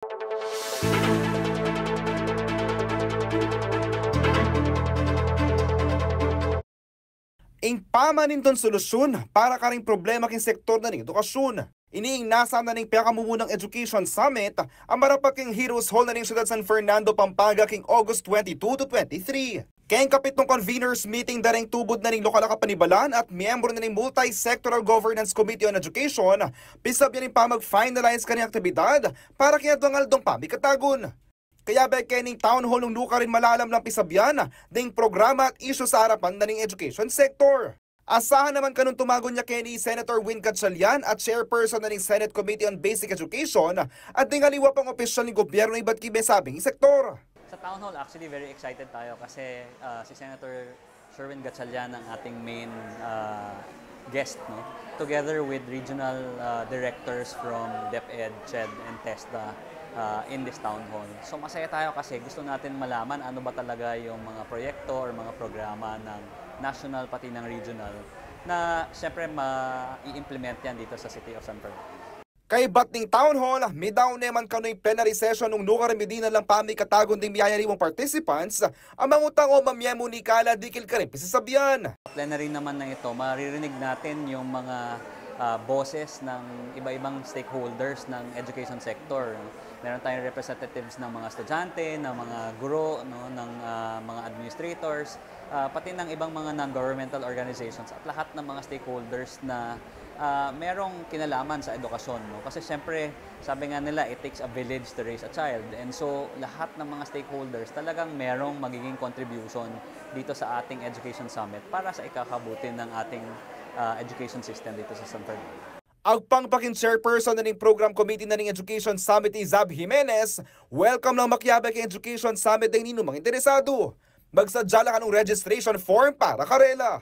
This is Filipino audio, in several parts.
Ing pamaninton solusyon para karing problema king sektor na ning edukasyon. Iniing nasa na ning pinakamumunang Education Summit ang marapaking Heroes Hall na ning siyudad San Fernando, Pampanga king August 22 to 23. Kayang kapitong conveners meeting daring tubod na ning lokal na kapanibalan at miyembro na ning Multi-Sectoral Governance Committee on Education, pisab yan pa mag-finalize kanyang aktibidad para kinadwangaldong pamikatagon. Kaya ba kening town hall ng luka rin malalam ng pisabyan ding programa at isyu sa harapan na ning education sector. Asahan naman kanun tumagon niya kay ni Senator Win Gatchalian at chairperson na ning Senate Committee on Basic Education at ding aliwa pang opisyal ng gobyerno ng iba't kibe sabing sektor. Sa town hall, actually very excited tayo kasi si Senator Sherwin Gatchalian ang ating main guest, no? Together with regional directors from DepEd, CHED, and TESDA in this town hall. So masaya tayo kasi gusto natin malaman ano ba talaga yung mga proyekto or mga programa ng national pati ng regional na siyempre ma-i-implement yan dito sa City of San Fernando. Kay bating town hall, may daw naman kano'y plenary session nung lugar medina lang pamikatagon ding miyayariwang participants ang mangutang o mamiyemo ni Kala dikil ka rin pisasabihan. Plenary naman na ito, maririnig natin yung mga boses ng iba-ibang stakeholders ng education sector. Meron tayong representatives ng mga estudyante, ng mga guro, no, ng mga administrators, pati ng ibang mga non-governmental organizations at lahat ng mga stakeholders na merong kinalaman sa edukasyon. No? Kasi siyempre, sabi nga nila, it takes a village to raise a child. And so, lahat ng mga stakeholders talagang merong magiging contribution dito sa ating Education Summit para sa ikakabuti ng ating education system dito sa San Fernando. Agpangpakin chairperson na ning Program Committee na ning Education Summit Zab Jimenez, welcome lang makyabay kay Education Summit ng ninong mga interesado. Magsadya lang anong registration form para karela.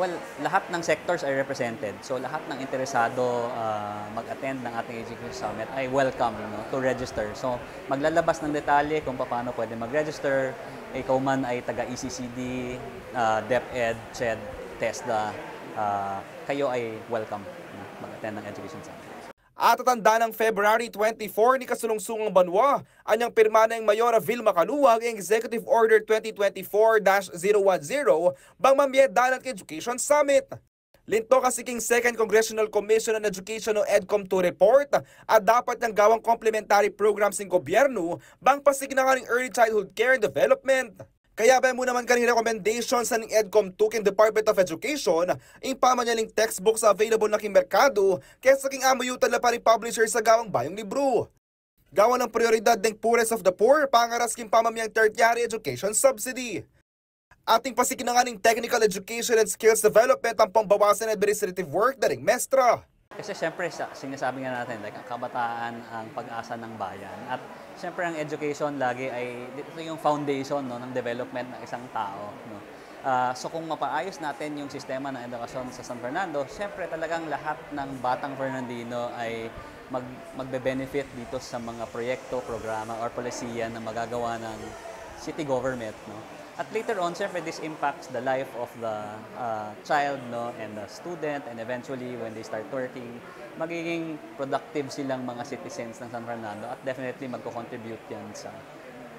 Well, lahat ng sectors ay represented. So lahat ng interesado mag-attend ng ating Education Summit ay welcome, no, to register. So maglalabas ng detalye kung paano pwede mag-register. Ikaw man ay taga-ECCD, DepEd, CHED, TESDA, kayo ay welcome mag-attend ng Education Summit. At tatanda ng February 24 ni kasulungsungang banwa, anyang pirma ng Mayora Vilma Caluwag ang Executive Order 2024-010 bang mamyedalan ng Education Summit. Linto kasi king Second Congressional Commission on Education o EDCOM to report at dapat ng gawang complementary programs ng gobyerno bang pasignahan ng early childhood care and development. Kaya ba mo naman kaning recommendations sa ng EDCOM 2 king Department of Education, yung pamanyaling textbooks available na king merkado, kaya sa king amayutan na pa rin publisher sa gawang bayong libro. Gawa ng prioridad ng poorest of the poor, pangaras king pamamiyang tertiary education subsidy. Ating pasikinahaning technical education and skills development ang pambawasan ng administrative work na ring mestra. Kasi siyempre, sinasabi nga natin, like, ang kabataan ang pag-asa ng bayan. At siyempre, ang education lagi ay, ito yung foundation, no, ng development ng isang tao. No? So kung mapaayos natin yung sistema ng edukasyon sa San Fernando, siyempre talagang lahat ng batang Fernandino ay magbe-benefit dito sa mga proyekto, programa, or polisiya na magagawa ng city government. No? At later on, siyempre, this impacts the life of the child, no, and the student, and eventually, when they start working, magiging productive silang mga citizens ng San Fernando at definitely magko-contribute yan sa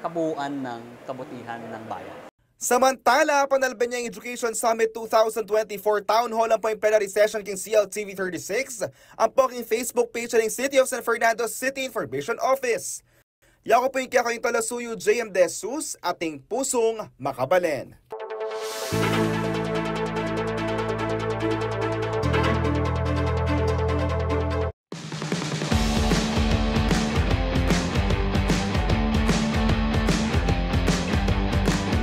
kabuuan ng kabutihan ng bayan. Samantala, panalban niya ang Education Summit 2024 Town Hall ang po yung plenary session king CLTV 36, ang po king Facebook page ng City of San Fernando City Information Office. Yako po yung kaya kayong talasuyo, JM De Jesus, ating pusong makabalen.